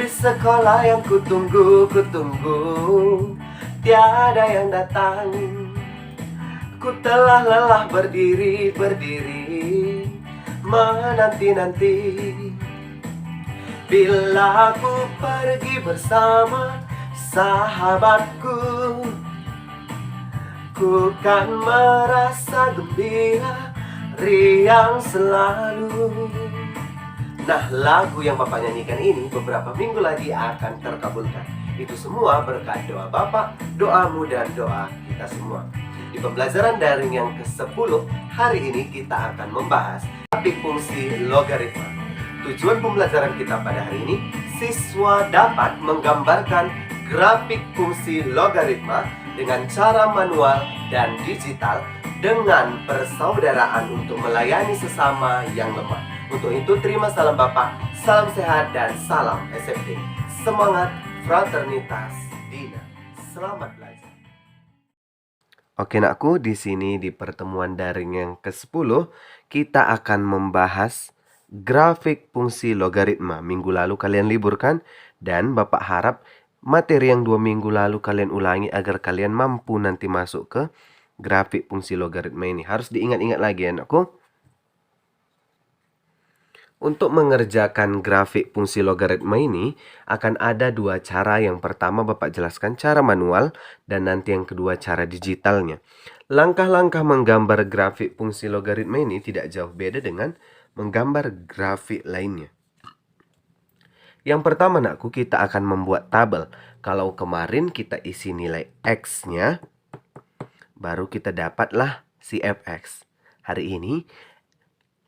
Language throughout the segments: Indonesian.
Di sekolah yang kutunggu, tiada yang datang. Ku telah lelah berdiri, menanti-nanti. Bila aku pergi bersama sahabatku, ku kan merasa gembira, riang selalu. Nah, lagu yang Bapak nyanyikan ini beberapa minggu lagi akan terkabulkan. Itu semua berkat doa Bapak, doamu, dan doa kita semua. Di pembelajaran daring yang ke-10, hari ini kita akan membahas grafik fungsi logaritma. Tujuan pembelajaran kita pada hari ini, siswa dapat menggambarkan grafik fungsi logaritma dengan cara manual dan digital dengan persaudaraan untuk melayani sesama yang lemah. Untuk itu, terima salam Bapak, salam sehat, dan salam SFD. Semangat, fraternitas, Dina. Selamat belajar. Oke nakku, di sini di pertemuan daring yang ke-10 kita akan membahas grafik fungsi logaritma. Minggu lalu kalian libur kan? Dan Bapak harap materi yang 2 minggu lalu kalian ulangi agar kalian mampu nanti masuk ke grafik fungsi logaritma ini. Harus diingat-ingat lagi ya anakku. Untuk mengerjakan grafik fungsi logaritma ini akan ada 2 cara. Yang pertama Bapak jelaskan cara manual dan nanti yang kedua cara digitalnya. Langkah-langkah menggambar grafik fungsi logaritma ini tidak jauh beda dengan menggambar grafik lainnya. Yang pertama nakku, kita akan membuat tabel. Kalau kemarin kita isi nilai X-nya, baru kita dapatlah si fx. Hari ini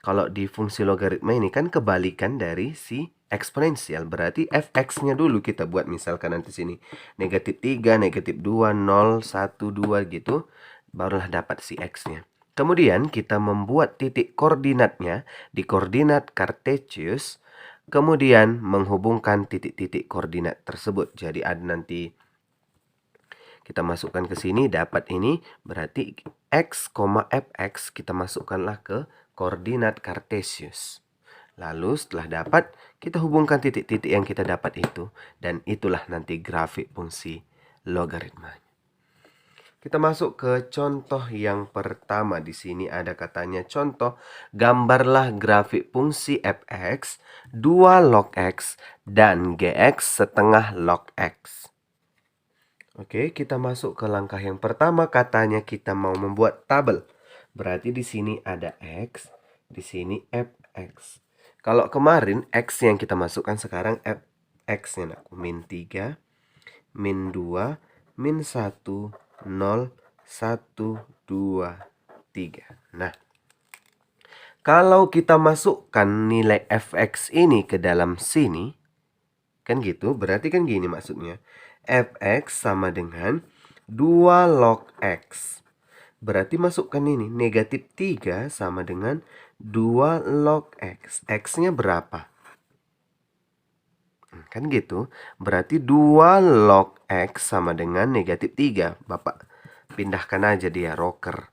kalau di fungsi logaritma ini kan kebalikan dari si eksponensial. Berarti fx-nya dulu kita buat, misalkan nanti sini negatif 3, negatif 2, 0, 1, 2 gitu. Barulah dapat si x-nya. Kemudian kita membuat titik koordinatnya di koordinat Cartesius. Kemudian menghubungkan titik-titik koordinat tersebut. Jadi ada nanti kita masukkan ke sini, dapat ini. Berarti x, fx kita masukkanlah ke koordinat Cartesius. Lalu setelah dapat, kita hubungkan titik-titik yang kita dapat itu. Dan itulah nanti grafik fungsi logaritma. Kita masuk ke contoh yang pertama. Di sini ada katanya contoh, gambarlah grafik fungsi fx, 2 log x, dan gx setengah log x. Oke, kita masuk ke langkah yang pertama. Katanya kita mau membuat tabel. Berarti di sini ada x, di sini fx. Kalau kemarin x yang kita masukkan, sekarang fx-nya nak. Min 3, min 2, min 1, 0, 1, 2, 3. Nah, kalau kita masukkan nilai fx ini ke dalam sini, kan gitu, berarti kan gini maksudnya. Fx sama dengan 2 log x. Berarti masukkan ini, negatif 3 sama dengan 2 log x. X-nya berapa? Kan gitu. Berarti 2 log x sama dengan negatif 3. Bapak pindahkan aja dia, rocker.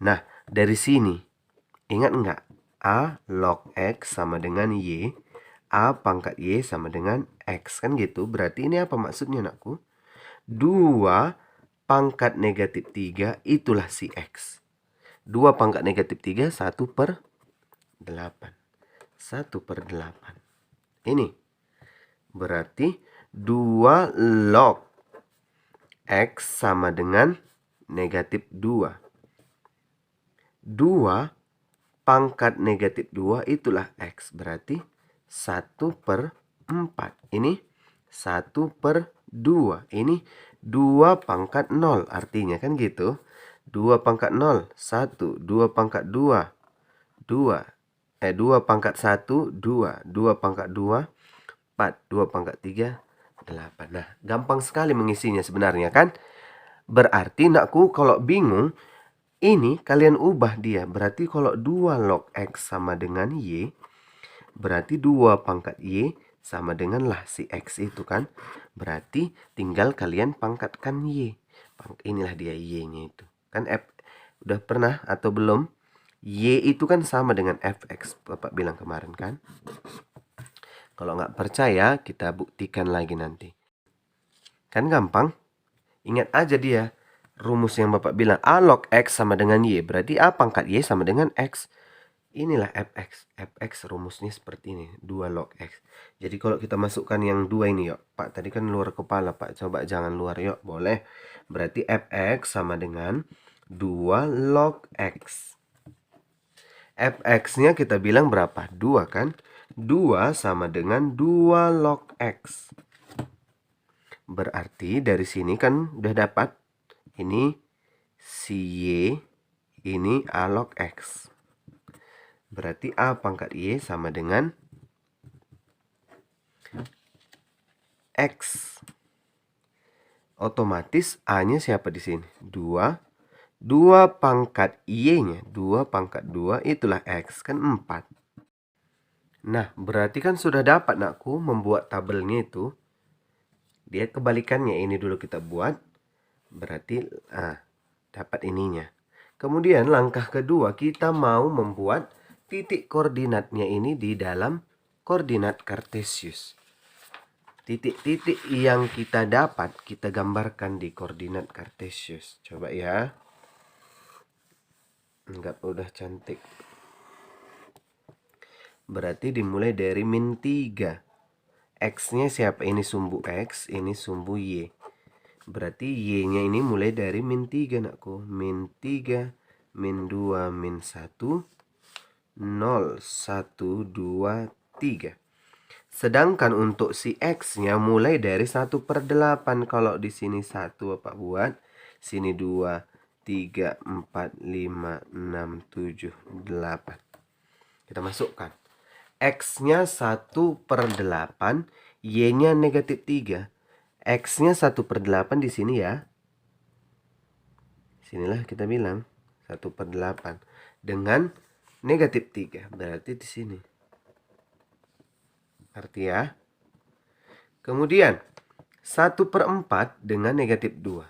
Nah, dari sini, ingat nggak? A log x sama dengan y. A pangkat y sama dengan x. Kan gitu. Berarti ini apa maksudnya anakku? 2 pangkat negatif 3 itulah si x. 2 pangkat negatif 3, 1/8. 1/8. Ini. Berarti 2 log x sama dengan negatif 2. 2 pangkat negatif 2 itulah x. Berarti 1/4. Ini 1/2. Ini 2 pangkat 0. Artinya kan gitu. 2 pangkat 0, 1. 2 pangkat 2, 2. 2 pangkat 1, 2. 2 pangkat 2, 4. 2 pangkat 3, 8. Nah, gampang sekali mengisinya sebenarnya kan. Berarti nakku kalau bingung, ini kalian ubah dia. Berarti kalau 2 log x sama dengan y, berarti 2 pangkat y sama dengan lah si x itu kan. Berarti tinggal kalian pangkatkan y. Inilah dia y-nya itu. Kan udah pernah atau belum? Y itu kan sama dengan fx. Bapak bilang kemarin kan. Kalau nggak percaya, kita buktikan lagi nanti. Kan gampang? Ingat aja dia. Rumus yang Bapak bilang A log X sama dengan Y. Berarti A pangkat Y sama dengan X. Inilah fx. Fx rumusnya seperti ini. 2 log X. Jadi kalau kita masukkan yang 2 ini yuk. Pak tadi kan luar kepala Pak. Coba jangan luar yuk. Boleh. Berarti fx sama dengan 2 log X. Fx-nya kita bilang berapa? 2 kan? 2 sama dengan 2 log X. Berarti dari sini kan udah dapat. Ini si Y. Ini A log X. Berarti A pangkat Y sama dengan X. Otomatis A-nya siapa di sini? 2. 2 pangkat Y-nya. 2 pangkat 2 itulah X. Kan 4. Nah, berarti kan sudah dapat nakku membuat tabelnya itu. Dia kebalikannya. Ini dulu kita buat. Berarti dapat ininya. Kemudian langkah kedua kita mau membuat titik koordinatnya ini di dalam koordinat Kartesius. Titik-titik yang kita dapat kita gambarkan di koordinat Kartesius. Coba ya. Enggak udah cantik. Berarti dimulai dari min 3. X-nya siapa? Ini sumbu X, ini sumbu Y. Berarti Y-nya ini mulai dari min 3 nakku. Min 3, min 2, min 1, 0, 1, 2, 3. Sedangkan untuk si X-nya mulai dari 1/8. Kalau di sini 1 Bapak buat. Sini 2, 3, 4, 5, 6, 7, 8. Kita masukkan. X-nya 1/8. Y-nya negatif 3. X-nya 1/8 di sini ya. Sinilah kita bilang 1/8. Dengan negatif 3. Berarti di sini. Arti ya. Kemudian 1/4 dengan negatif 2.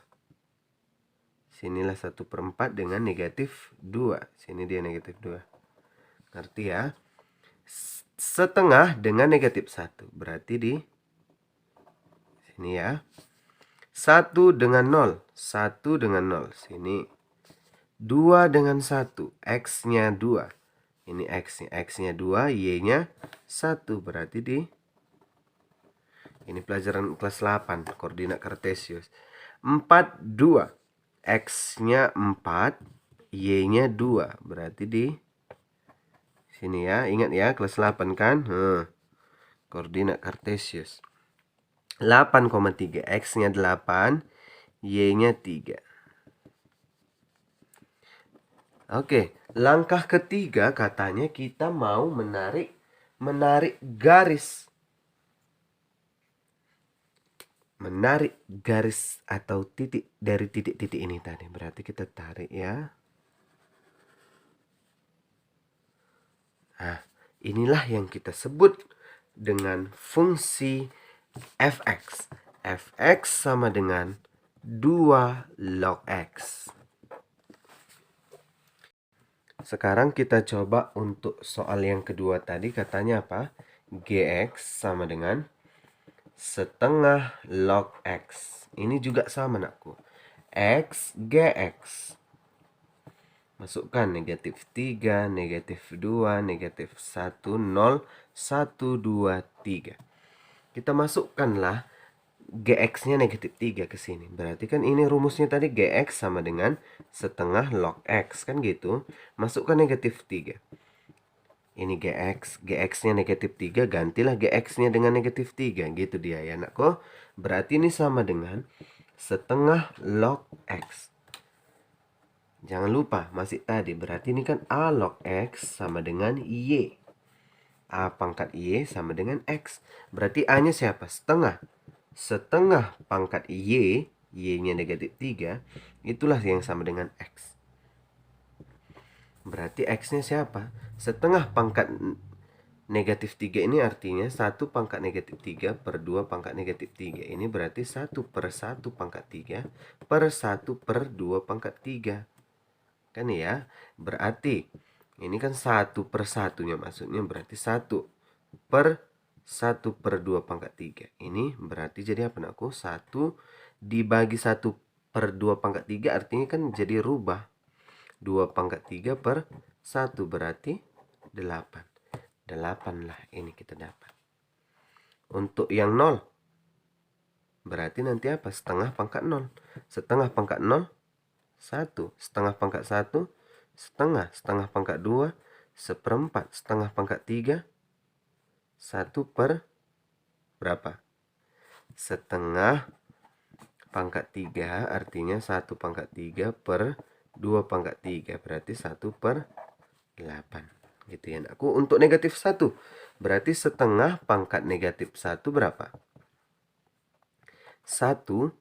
Sinilah 1/4 dengan negatif 2. Sini dia negatif 2. Ngerti ya. Setengah dengan negatif 1. Berarti di sini ya. 1 dengan 0. 1 dengan 0. Sini. 2 dengan 1. X-nya 2. Ini X-nya. X-nya 2. Y-nya 1. Berarti di ini pelajaran kelas 8. Koordinat Kartesius. 4, 2. X-nya 4. Y-nya 2. Berarti di sini ya. Ingat ya. Kelas 8 kan. Koordinat Kartesius. 8,3. X-nya 8. Y-nya 3. Oke. Langkah ketiga katanya kita mau menarik garis. Menarik garis atau titik dari titik-titik ini tadi. Berarti kita tarik ya. Nah, inilah yang kita sebut dengan fungsi fx. Fx sama dengan 2 log X. Sekarang kita coba untuk soal yang kedua tadi katanya apa? Gx sama dengan setengah log X. Ini juga sama nakku. X Gx. Masukkan negatif 3, negatif 2, negatif 1, 0, 1, 2, 3. Kita masukkanlah Gx-nya negatif 3 ke sini. Berarti kan ini rumusnya tadi Gx sama dengan setengah log X. Kan gitu. Masukkan negatif 3. Ini Gx. Gx-nya negatif 3. Gantilah Gx-nya dengan negatif 3. Gitu dia ya anakku. Berarti ini sama dengan setengah log X. Jangan lupa masih tadi. Berarti ini kan A log X sama dengan Y. A pangkat Y sama dengan X. Berarti A-nya siapa? Setengah. Setengah pangkat Y, Y-nya negatif 3, itulah yang sama dengan X. Berarti X-nya siapa? Setengah pangkat negatif 3 ini artinya 1 pangkat negatif 3 per 2 pangkat negatif 3. Ini berarti 1 per 1 pangkat 3 per 1 per 2 pangkat 3. Kan ya? Berarti ini kan 1 per 1-nya maksudnya berarti 1 per 1/2 pangkat 3. Ini berarti jadi apa anakku? 1 dibagi 1/2 pangkat 3 artinya kan jadi rubah. 2/3/1 berarti 8. 8 lah ini kita dapat. Untuk yang 0 berarti nanti apa? Setengah pangkat 0. Setengah pangkat 0 1. Setengah pangkat 1 setengah. Setengah pangkat 2 1/4. Setengah pangkat 3 1 per berapa? Setengah pangkat 3 artinya 1/3/2/3 berarti 1/8. Gitu ya aku. Untuk negatif 1 berarti setengah pangkat negatif 1 berapa? 1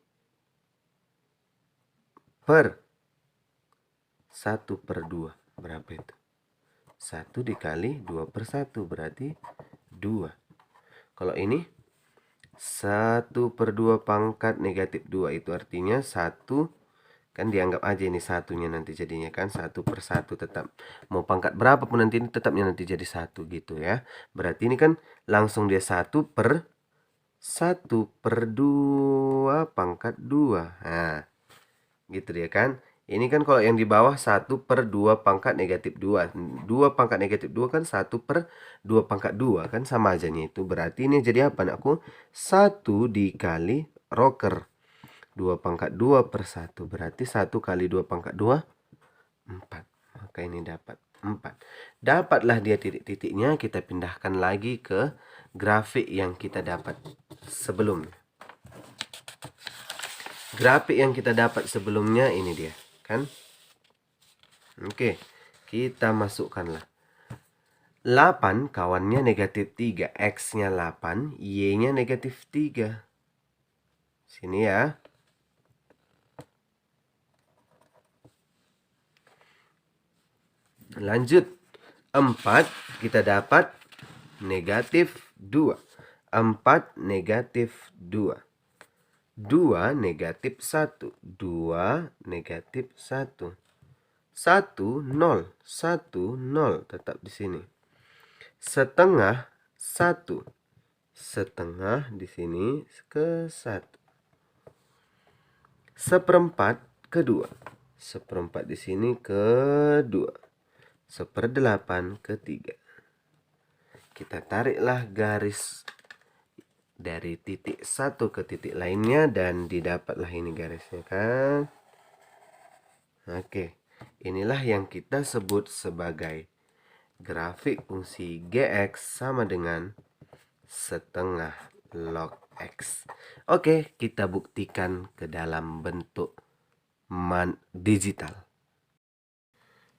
per 1/2 berapa itu? 1 dikali 2/1 berarti 2. Kalau ini 1/2 pangkat negatif 2 itu artinya 1, kan dianggap aja ini satunya nanti jadinya kan 1/1 tetap. Mau pangkat berapapun nanti ini tetapnya nanti jadi 1 gitu ya. Berarti ini kan langsung dia 1/2 pangkat 2. Nah, gitu dia kan. Ini kan kalau yang di bawah 1/2 pangkat negatif 2. 2 pangkat negatif 2 kan 1/2 pangkat 2 kan sama aja nih itu. Berarti ini jadi apa anakku? 1 dikali roker. 2/2/1 berarti 1 kali 2/2 4. Maka ini dapat 4. Dapatlah dia titik-titiknya, kita pindahkan lagi ke grafik yang kita dapat sebelumnya. Grafik yang kita dapat sebelumnya ini dia kan. Oke, kita masukkanlah 8 kawannya negatif 3, X-nya 8, Y-nya negatif 3. Sini ya. Lanjut 4 kita dapat negatif 2. 4 negatif 2. 2 negatif 1. 2 negatif 1. 1 0. 1 0 tetap di sini. Setengah 1. Setengah di sini ke 1. Seperempat ke 2. Seperempat di sini ke 2. 1/8 ke 3. Kita tariklah garis dari titik 1 ke titik lainnya dan didapatlah ini garisnya kan. Oke, inilah yang kita sebut sebagai grafik fungsi Gx sama dengan setengah log X. Oke, kita buktikan ke dalam bentuk digital.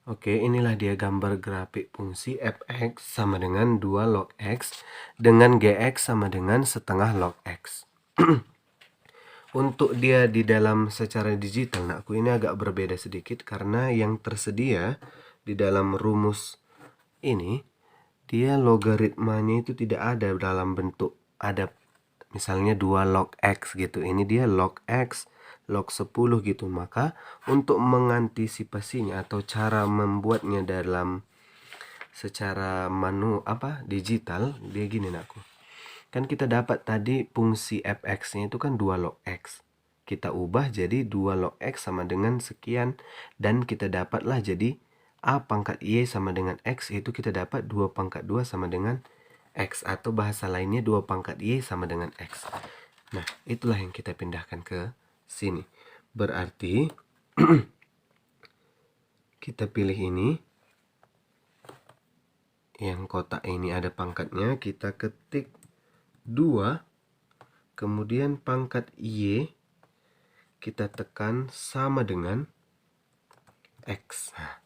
Oke, inilah dia gambar grafik fungsi fx sama dengan 2 log x dengan gx sama dengan setengah log x. Untuk dia di dalam secara digital, nakku ini agak berbeda sedikit karena yang tersedia di dalam rumus ini dia logaritmanya itu tidak ada dalam bentuk ada misalnya 2 log x gitu. Ini dia log x log 10 gitu. Maka untuk mengantisipasinya atau cara membuatnya dalam secara digital dia gini nakku. Kan kita dapat tadi fungsi fx-nya itu kan 2 log x. Kita ubah jadi 2 log x sama dengan sekian. Dan kita dapatlah jadi a pangkat y sama dengan x. Itu kita dapat 2/2 sama dengan x. Atau bahasa lainnya 2/y sama dengan x. Nah, itulah yang kita pindahkan ke sini. Berarti kita pilih ini. Yang kotak ini ada pangkatnya. Kita ketik 2, kemudian pangkat Y kita tekan sama dengan X. Nah,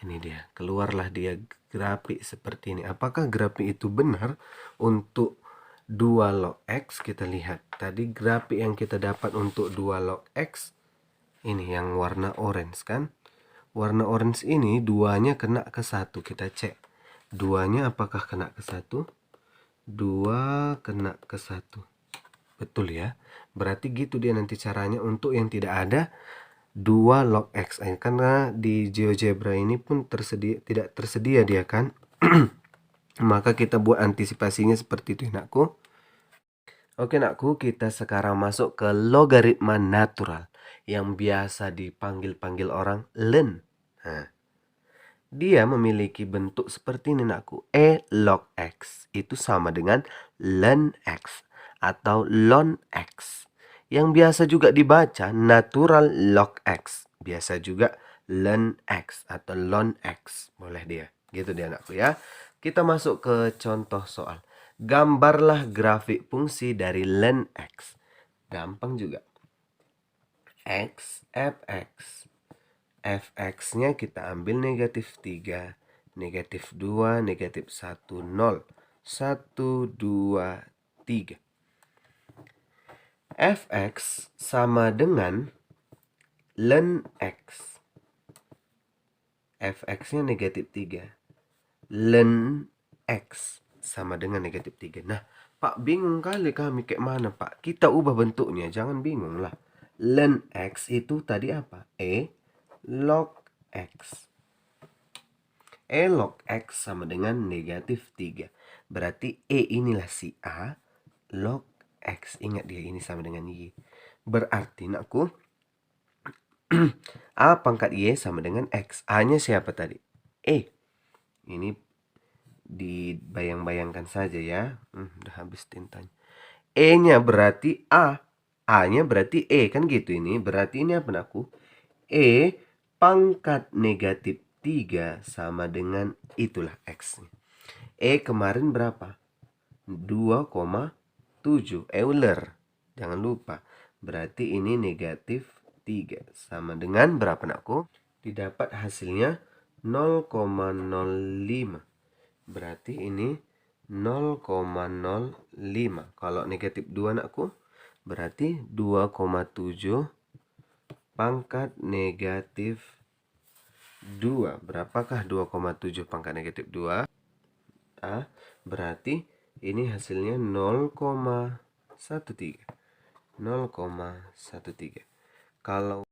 ini dia, keluarlah dia grafik seperti ini. Apakah grafik itu benar untuk 2 log X? Kita lihat tadi grafik yang kita dapat untuk 2 log X ini yang warna orange kan. Warna orange ini 2-nya kena ke 1. Kita cek 2-nya apakah kena ke 1. 2 kena ke 1. Betul ya. Berarti gitu dia nanti caranya untuk yang tidak ada 2 log x. Karena di GeoGebra ini pun tidak tersedia dia kan. Maka kita buat antisipasinya seperti itu, nakku. Oke, nakku, kita sekarang masuk ke logaritma natural yang biasa dipanggil-panggil orang len. Nah, dia memiliki bentuk seperti ini, nakku. E log X itu sama dengan len X atau ln X. Yang biasa juga dibaca natural log X. Biasa juga ln X atau ln X. Boleh dia. Gitu dia, nakku, ya. Kita masuk ke contoh soal. Gambarlah grafik fungsi dari len X. Gampang juga. X, fx. Fx-nya kita ambil negatif 3, negatif 2, negatif 1, 0. 1, 2, 3. Fx sama dengan len X. Fx-nya negatif 3. Len X sama dengan negatif 3. Nah, Pak, bingung kali kami kayak mana, Pak? Kita ubah bentuknya, jangan bingung lah. Len X itu tadi apa? E log X. E log X sama dengan negatif 3. Berarti E inilah si A, log X. Ingat dia ini sama dengan Y. Berarti, nakku, A pangkat Y sama dengan X. A-nya siapa tadi? E. Ini dibayang-bayangkan saja ya. Udah habis tintanya. E-nya berarti A. A-nya berarti E. Kan gitu ini. Berarti ini apa, nakku? E pangkat negatif 3 sama dengan itulah X. E kemarin berapa? 2,7. Euler. Jangan lupa. Berarti ini negatif 3. Sama dengan berapa, nakku? Didapat hasilnya 0,05. Berarti ini 0,05. Kalau negatif 2, nakku, berarti 2,7 pangkat negatif 2. Berapakah 2,7 pangkat negatif 2? Berarti ini hasilnya 0,13. 0,13. Kalau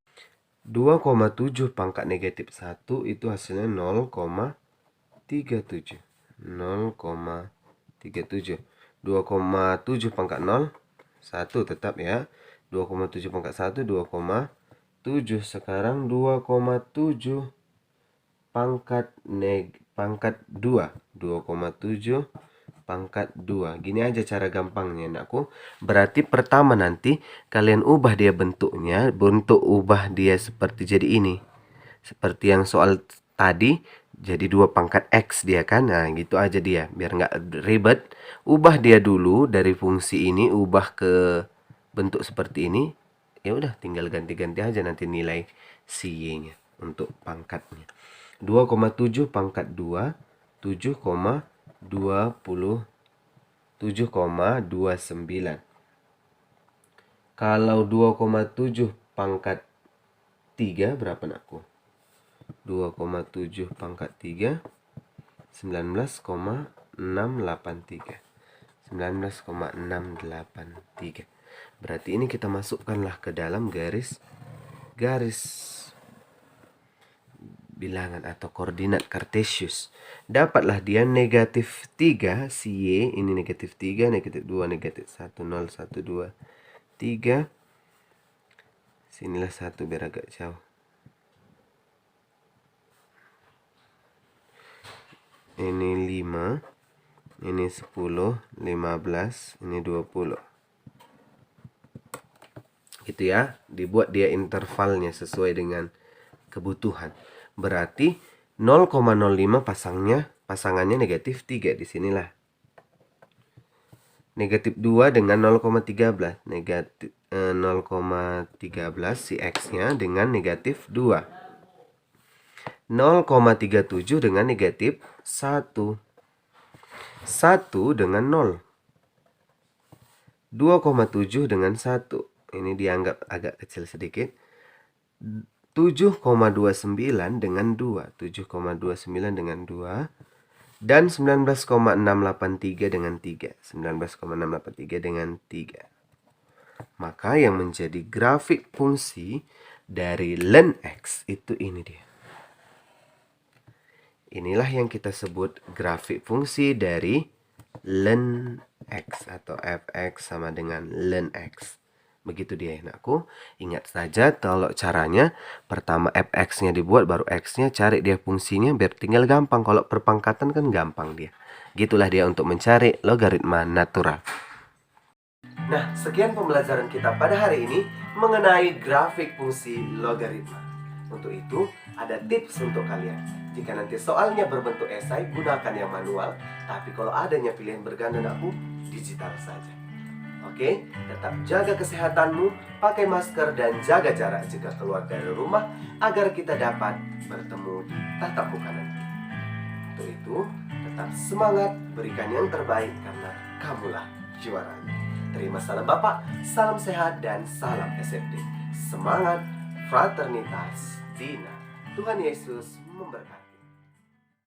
2,7 pangkat negatif 1 itu hasilnya 0,37. 0,37. 2,7 pangkat 0, 1 tetap ya. 2,7 pangkat 1, 2,7. Sekarang 2,7 pangkat 2. 2,7 pangkat 2. Gini aja cara gampangnya, nakku. Berarti pertama nanti kalian ubah dia bentuknya. Bentuk ubah dia seperti jadi ini. Seperti yang soal tadi. Jadi 2 pangkat X dia kan. Nah, gitu aja dia. Biar nggak ribet. Ubah dia dulu dari fungsi ini. Ubah ke bentuk seperti ini. Ya udah, tinggal ganti-ganti aja nanti nilai si Y-nya untuk pangkatnya. 2,7 pangkat 2, 7,29. Kalau 2,7 pangkat 3 berapa, nakku? 2,7 pangkat 3, 19,683. 19,683. Berarti ini kita masukkanlah ke dalam garis bilangan atau koordinat Cartesius. Dapatlah dia negatif 3 si Y. Ini negatif 3, negatif 2, negatif 1, 0, 1, 2, 3. Sinilah 1 biar agak jauh. Ini 5. Ini 10, 15, ini 20. Gitu ya. Dibuat dia intervalnya sesuai dengan kebutuhan. Berarti 0,05 pasangannya negatif 3 di sinilah. Negatif 2 dengan 0,13. Negatif 0,13 si X-nya dengan negatif 2. 0,37 dengan negatif 1. 1 dengan 0. 2,7 dengan 1. Ini dianggap agak kecil sedikit. 7,29 dengan 2. 7,29 dengan 2. Dan 19,683 dengan 3. 19,683 dengan 3. Maka yang menjadi grafik fungsi dari len X itu ini dia. Inilah yang kita sebut grafik fungsi dari ln x atau fx sama dengan ln x. Begitu dia anakku. Ingat saja kalau caranya pertama fx-nya dibuat baru x-nya, cari dia fungsinya biar tinggal gampang. Kalau perpangkatan kan gampang dia. Gitulah dia untuk mencari logaritma natural. Nah, sekian pembelajaran kita pada hari ini mengenai grafik fungsi logaritma. Untuk itu, ada tips untuk kalian. Jika nanti soalnya berbentuk esai, gunakan yang manual. Tapi kalau adanya pilihan berganda aku, digital saja. Oke, tetap jaga kesehatanmu, pakai masker dan jaga jarak jika keluar dari rumah agar kita dapat bertemu di tatap muka nanti. Untuk itu, tetap semangat, berikan yang terbaik karena kamulah juaranya. Terima salam Bapak, salam sehat dan salam SFD. Semangat, fraternitas, Dina. Tuhan Yesus memberkati.